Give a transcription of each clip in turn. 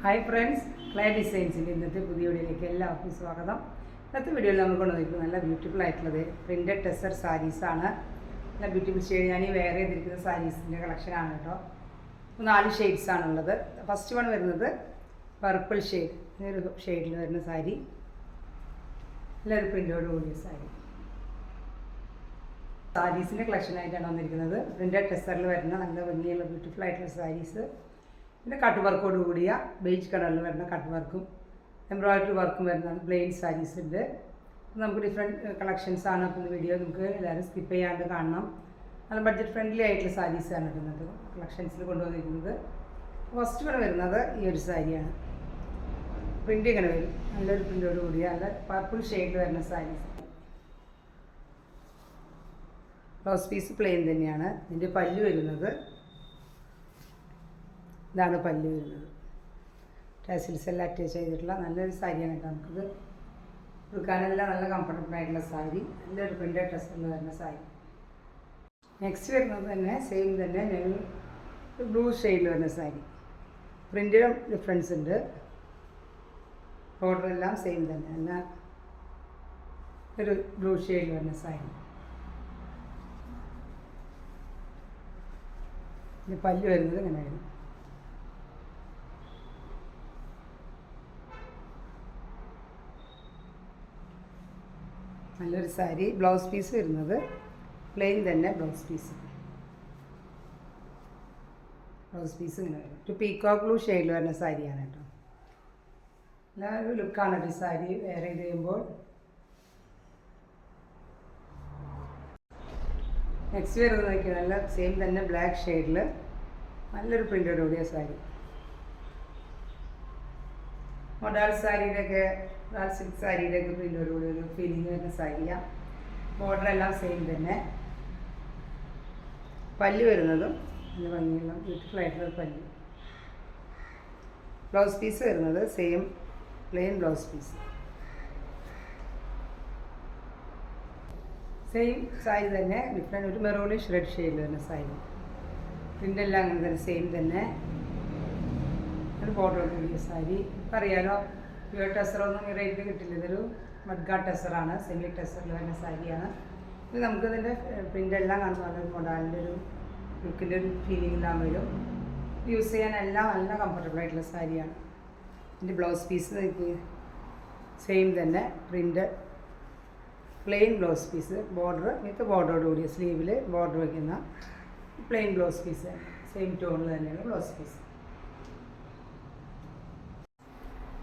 Hi friends, clay ഡിസൈൻസിൻ്റെ ഇന്നത്തെ പുതിയ വീഡിയോയിലേക്ക് എല്ലാവർക്കും സ്വാഗതം. ഇന്നത്തെ വീഡിയോയിൽ നമ്മൾ കൊണ്ടുവന്നിരിക്കുന്നത് നല്ല ബ്യൂട്ടിഫുൾ ആയിട്ടുള്ളത് പ്രിൻറ്റഡ് ടെസർ സാരീസാണ്. നല്ല ബ്യൂട്ടിഫുൾ ഷെയ്ഡ് ഞാൻ ഈ വേറെ ചെയ്തിരിക്കുന്ന സാരീസിൻ്റെ കളക്ഷനാണ് കേട്ടോ. 4 ഷെയ്ഡ്സാണുള്ളത്. ഫസ്റ്റ് വൺ വരുന്നത് പർപ്പിൾ ഷെയ്ഡ്, ഒരു ഷെയ്ഡിൽ വരുന്ന സാരി, നല്ലൊരു പ്രിൻ്റോട് കൂടിയ സാരി. സാരീസിൻ്റെ കളക്ഷനായിട്ടാണ് വന്നിരിക്കുന്നത്. പ്രിൻറ്റഡ് ടെസറിൽ വരുന്ന നല്ല ഭംഗിയുള്ള ബ്യൂട്ടിഫുൾ ആയിട്ടുള്ള സാരീസ്, പിന്നെ കട്ട് വർക്കോട് കൂടിയ ബേജ് കളറിൽ വരുന്ന കട്ട് വർക്കും എംബ്രോയിഡറി വർക്കും വരുന്ന പ്ലെയിൻ സാരീസ് ഉണ്ട്. നമുക്ക് ഡിഫറെൻറ്റ് കളക്ഷൻസാണ്. അപ്പോൾ വീഡിയോ നമുക്ക് എല്ലാവരും സ്കിപ്പ് ചെയ്യാണ്ട് കാണണം. നല്ല ബഡ്ജറ്റ് ഫ്രണ്ട്ലി ആയിട്ടുള്ള സാരീസാണ് ഇന്നത്തെ കളക്ഷൻസിൽ കൊണ്ടുവന്നിരിക്കുന്നത്. ഫസ്റ്റ് വൺ വരുന്നത് ഈ ഒരു സാരിയാണ്. പ്രിൻ്റ് ഇങ്ങനെ വരും, നല്ലൊരു പ്രിൻ്റോട് കൂടിയ നല്ല പർപ്പിൾ ഷെയ്ഡിൽ വരുന്ന സാരീസ്. ബ്ലൗസ് പീസ് പ്ലെയിൻ തന്നെയാണ്. ഇതിൻ്റെ പല്ല് വരുന്നത് ഇതാണ്. പല്ല് വരുന്നത് ടാസിൽസ് എല്ലാം അറ്റാച്ച് ചെയ്തിട്ടുള്ള നല്ലൊരു സാരിയാണ് കേട്ടോ. നമുക്കിത് എടുക്കാനെല്ലാം നല്ല കംഫർട്ടബിൾ ആയിട്ടുള്ള സാരി, നല്ലൊരു പ്രിൻ്റഡ് ഡ്രസ്സിൽ വരുന്ന സാരി. നെക്സ്റ്റ് വരുന്നത് തന്നെ സെയിം തന്നെ ബ്ലൂ ഷെയ്ഡിൽ വരുന്ന സാരി. പ്രിൻറ്റിലും ഡിഫറൻസ് ഉണ്ട്, ബോർഡറെല്ലാം സെയിം തന്നെ. നല്ല ഒരു ബ്ലൂ ഷെയ്ഡിൽ വരുന്ന സാരി. ഇത് പല്ല് വരുന്നത് ഇങ്ങനെ വരും. നല്ലൊരു സാരി. ബ്ലൗസ് പീസ് വരുന്നത് പ്ലെയിൻ തന്നെ ബ്ലൗസ് പീസ്. ബ്ലൗസ് പീസ് ഇങ്ങനെ വരും. ഒരു പീക്കോക്ക് ബ്ലൂ ഷെയ്ഡിൽ വരുന്ന സാരിയാണ് കേട്ടോ. നല്ലൊരു ലുക്കാണ് ഒരു സാരി വെയർ ചെയ്ത് കഴിയുമ്പോൾ. നെക്സ്റ്റ് വരുന്നത് നോക്കിയാൽ നല്ല സെയിം തന്നെ ബ്ലാക്ക് ഷെയ്ഡിൽ നല്ലൊരു പ്രിൻ്റോട് കൂടിയ സാരി. മൊഡാൾ സാരിയുടെയൊക്കെ സിൽക്ക് സാരിയുടെയൊക്കെ പ്രിൻ്റോട് കൂടി ഒരു ഫീലിംഗ് വരുന്ന സാരിയാണ്. ബോർഡറെല്ലാം സെയിം തന്നെ. പല്ല് വരുന്നതും നല്ല ഭംഗിയുള്ള ബ്യൂട്ടിഫുൾ ആയിട്ടുള്ള പല്ല്. ബ്ലൗസ് പീസ് വരുന്നത് same plain blouse piece. Same sari തന്നെ, ഡിഫറെൻറ്റ് ഒരു മെറൂണിഷ് റെഡ് ഷെയ്ഡിൽ വരുന്ന സാരി. പ്രിൻ്റെല്ലാം അങ്ങനെ തന്നെ സെയിം തന്നെ. ഒരു ബോർഡർ കൂടിയ സാരി. അറിയാലോ, പ്യുവർ ടെസറൊന്നും ഈ റേറ്റിൽ കിട്ടില്ല. ഇതൊരു മഡ്ഗാ ടെസറാണ്, സെമി ടെസറിൽ വരുന്ന സാരിയാണ്. ഇത് നമുക്കിതിൻ്റെ പ്രിൻ്റെല്ലാം കാണുമ്പോൾ നല്ലൊരു മൊഡാലിൻ്റെ ഒരു ലുക്കിൻ്റെ ഒരു ഫീലിംഗ് എല്ലാം വരും. യൂസ് ചെയ്യാനെല്ലാം നല്ല കംഫർട്ടബിൾ ആയിട്ടുള്ള സാരിയാണ്. ഇതിൻ്റെ ബ്ലൗസ് പീസ് സെയിം തന്നെ print plain blouse piece. Border with ബോർഡറോട് കൂടിയ സ്ലീവിൽ ബോർഡർ വയ്ക്കുന്ന പ്ലെയിൻ ബ്ലൗസ് പീസ്, സെയിം ടോണിൽ തന്നെയാണ് ബ്ലൗസ് പീസ്.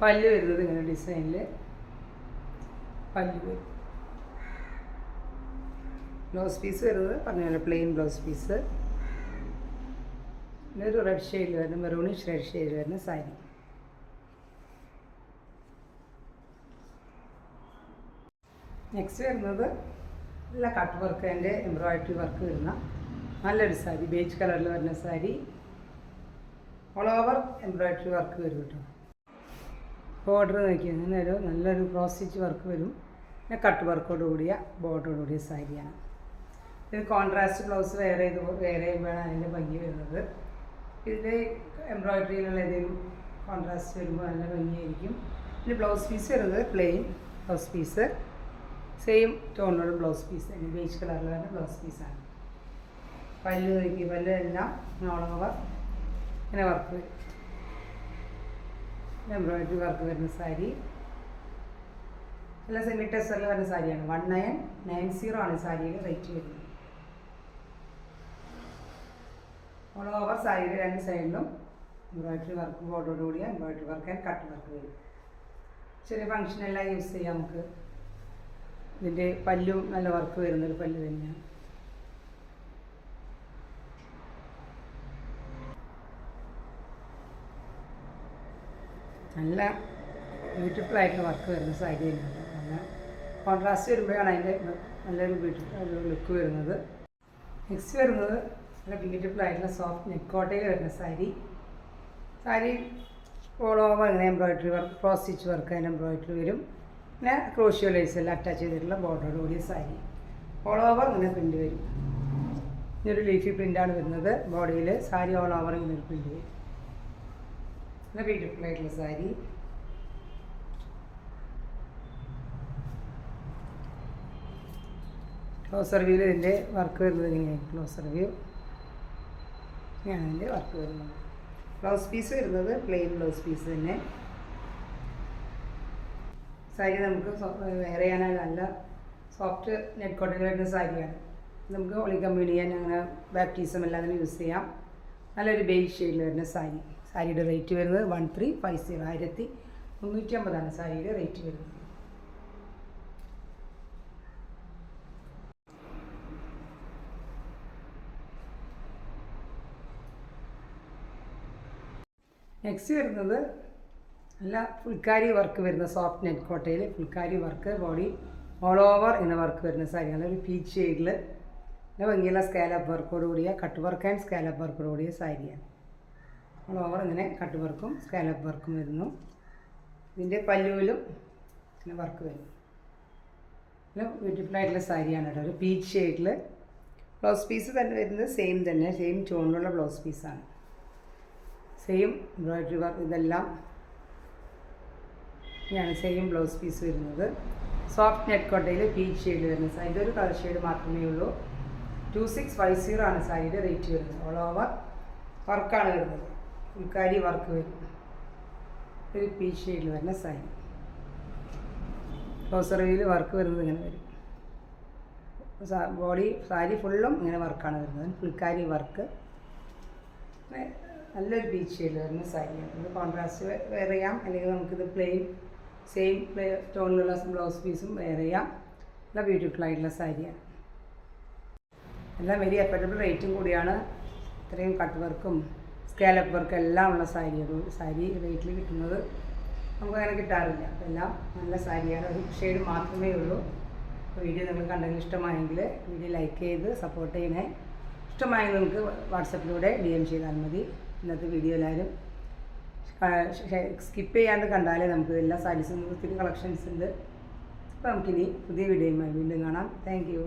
പല്ല് വരുന്നത് ഇങ്ങനെ ഡിസൈനിൽ പല്ല് വരും. ബ്ലൗസ് പീസ് വരുന്നത് പറഞ്ഞ പോലെ പ്ലെയിൻ ബ്ലൗസ് പീസ്. പിന്നെ ഒരു റെഡ് ഷെയ്ഡിൽ വരുന്ന മെറൂണിഷ് റെഡ് ഷെയ്ഡിൽ വരുന്ന സാരി. നെക്സ്റ്റ് വരുന്നത് നല്ല cut work and embroidery work വരുന്ന നല്ലൊരു സാരി. ബേജ് കളറിൽ വരുന്ന sari. All over embroidery work വരും കേട്ടോ. ബോർഡർ നോക്കിയാൽ അങ്ങനെ ഒരു നല്ലൊരു ക്രോസ് സ്റ്റിച്ച് വർക്ക് വരും. പിന്നെ കട്ട് വർക്കോട് കൂടിയ ബോർഡറോട് കൂടിയ സാരിയാണ്. ഇത് കോൺട്രാസ്റ്റ് ബ്ലൗസ് വേറെ ചെയ്യുമ്പോഴാണ് അതിൻ്റെ ഭംഗി വരുന്നത്. ഇതിൽ എംബ്രോയിഡറിയിലുള്ള ഏതെങ്കിലും കോൺട്രാസ്റ്റ് വരുമ്പോൾ നല്ല ഭംഗിയായിരിക്കും. പിന്നെ ബ്ലൗസ് പീസ് വരുന്നത് പ്ലെയിൻ ബ്ലൗസ് പീസ്, സെയിം ടോണിലുള്ള ബ്ലൗസ് പീസ്, ബേജ് കളറിൽ വരുന്ന ബ്ലൗസ് പീസാണ്. പല്ല് നോക്കി, പല്ല് എല്ലാം ഓൾ ഓവർ ഇങ്ങനെ വർക്ക് വരും. എംബ്രോയിഡറി വർക്ക് വരുന്ന സാരി. നല്ല സെമി ടെസറിൽ വരുന്ന സാരിയാണ്. 1990 ആണ് സാരിയുടെ റേറ്റ് വരുന്നത്. ഓൾ ഓവർ സാരിയുടെ 2 സൈഡിലും എംബ്രോയിഡറി വർക്ക്, ബോർഡറോട് കൂടിയ embroidery work and cut work വരും. ചെറിയ ഫംഗ്ഷനെല്ലാം യൂസ് ചെയ്യാം നമുക്ക്. ഇതിൻ്റെ പല്ലും നല്ല വർക്ക് വരുന്നൊരു പല്ല് തന്നെയാണ്. നല്ല ബ്യൂട്ടിഫുൾ ആയിട്ടുള്ള വർക്ക് വരുന്ന സാരി തന്നെയാണ്. നല്ല കോൺട്രാസ്റ്റ് വരുമ്പോഴാണ് അതിൻ്റെ നല്ലൊരു ബ്യൂട്ടിഫുൾ ലുക്ക് വരുന്നത്. നെക്സ്റ്റ് വരുന്നത് നല്ല ബ്യൂട്ടിഫുൾ ആയിട്ടുള്ള സോഫ്റ്റ് നെക്കോട്ടയിൽ വരുന്ന സാരി. സാരി ഓൾ ഓവർ ഇങ്ങനെ embroidery work, cross stitch work അതിന് എംബ്രോയിഡറി വരും. പിന്നെ ക്രോഷ്യോ ലേസ് എല്ലാം അറ്റാച്ച് ചെയ്തിട്ടുള്ള ബോർഡറോട് കൂടിയ സാരി. ഓൾ ഓവർ ഇങ്ങനെ പ്രിൻ്റ് വരും. ഇങ്ങനൊരു ലീഫി പ്രിൻ്റാണ് വരുന്നത്. ബോഡിയിൽ സാരി ഓൾ ഓവർ ഇങ്ങനെ ഒരു പ്രിൻ്റ് വരും. നല്ല ബ്യൂട്ടിഫുൾ ആയിട്ടുള്ള സാരി. ക്ലോസർ വ്യൂവിൽ ഇതിൻ്റെ വർക്ക് വരുന്നത് ഇങ്ങനെയാണ്. ക്ലോസർ വ്യൂ ഇങ്ങനെയാണ് ഇതിൻ്റെ വർക്ക് വരുന്നത്. ബ്ലൗസ് പീസ് വരുന്നത് പ്ലെയിൻ ബ്ലൗസ് പീസ് തന്നെ. സാരി നമുക്ക് വെയർ ചെയ്യാനായി നല്ല സോഫ്റ്റ് നെറ്റ് കോട്ടൺ വരുന്ന സാരിയാണ്. നമുക്ക് ഒളി കമ്മ്യൂൺ ചെയ്യാൻ അങ്ങനെ ബാപ്റ്റിസം എല്ലാം തന്നെ യൂസ് ചെയ്യാം. നല്ലൊരു ബേജ് ഷെയ്ഡിൽ വരുന്ന സാരി. സാരിയുടെ റേറ്റ് വരുന്നത് 1350, 1350 സാരിയുടെ റേറ്റ് വരുന്നത്. നെക്സ്റ്റ് വരുന്നത് നല്ല ഫുൾക്കാരി വർക്ക് വരുന്ന സോഫ്റ്റ് നെറ്റ് കോട്ടയിൽ phulkari work body all over എന്ന വർക്ക് വരുന്ന സാരിയാണ്. ഒരു പീച്ച് ഷെയ്ഡിൽ നല്ല ഭംഗിയുള്ള സ്കാലപ്പ് വർക്കോട് കൂടിയ കട്ട് വർക്ക് ആൻഡ് സ്കാലപ്പ് വർക്കോട് കൂടിയ സാരിയാണ്. ഓൾ ഓവർ ഇങ്ങനെ കട്ട് വർക്കും സ്കാലപ്പ് വർക്കും വരുന്നു. ഇതിൻ്റെ പല്ലുവിലും ഇങ്ങനെ വർക്ക് വരുന്നു. നല്ല ബ്യൂട്ടിഫുൾ ആയിട്ടുള്ള സാരിയാണ് കേട്ടോ. ഒരു പീച്ച് ഷെയ്ഡിൽ ബ്ലൗസ് പീസ് തന്നെ വരുന്നത് സെയിം ടോണിലുള്ള ബ്ലൗസ് പീസാണ്. സെയിം എംബ്രോയിഡറി വർക്ക് ഇതെല്ലാം ഇങ്ങനെയാണ് സെയിം ബ്ലൗസ് പീസ് വരുന്നത്. സോഫ്റ്റ് നെറ്റ് കോട്ടയിൽ പീച്ച് ഷെയ്ഡ് വരുന്ന സാരി. ഇതൊരു കളർ ഷെയ്ഡ് മാത്രമേ ഉള്ളൂ. 2650 ആണ് സാരിയുടെ റേറ്റ് വരുന്നത്. ഓൾ ഓവർ വർക്കാണ് വരുന്നത്. ഫുൾക്കാരി വർക്ക് വരും. ഒരു പീച്ച് ഷെയ്ഡിൽ വരുന്ന സാരി. ക്ലോസറിയിൽ വർക്ക് വരുന്നത് ഇങ്ങനെ വരും. ബോഡി സാരി ഫുള്ളും ഇങ്ങനെ വർക്കാണ് വരുന്നത്. ഫുൾക്കാരി വർക്ക് നല്ലൊരു പീച്ച് ഷെയ്ഡിൽ വരുന്ന സാരിയാണ്. ഇത് കോൺട്രാസ്റ്റ് വെയർ ചെയ്യാം, അല്ലെങ്കിൽ നമുക്കിത് സെയിം ടോണിലുള്ള ബ്ലൗസ് പീസും വെയർ ചെയ്യാം. നല്ല ബ്യൂട്ടിഫുൾ ആയിട്ടുള്ള സാരിയാണ്. എല്ലാം വെരി അഫോർഡബിൾ റേറ്റും കൂടിയാണ്. ഇത്രയും കട്ട് വർക്കും സ്കാലപ്പ് വർക്കും എല്ലാം ഉള്ള സാരി റേറ്റിൽ കിട്ടുന്നത് നമുക്കങ്ങനെ കിട്ടാറില്ല. അപ്പോൾ എല്ലാം നല്ല സാരിയാണ്. ഒരു ഷെയ്ഡ് മാത്രമേ ഉള്ളൂ. വീഡിയോ നിങ്ങൾ കണ്ടതിൽ ഇഷ്ടമായെങ്കിൽ വീഡിയോ ലൈക്ക് ചെയ്ത് സപ്പോർട്ട് ചെയ്യണേ. ഇഷ്ടമായെങ്കിൽ നമുക്ക് വാട്സപ്പിലൂടെ DM ചെയ്താൽ മതി. ഇന്നത്തെ വീഡിയോ എല്ലാവരും സ്കിപ്പ് ചെയ്യാണ്ട് കണ്ടാലേ നമുക്ക് എല്ലാ സാരീസും ഒത്തിരി കളക്ഷൻസ് ഉണ്ട്. അപ്പോൾ നമുക്കിനി പുതിയ വീഡിയോയുമായി വീണ്ടും കാണാം. Thank you.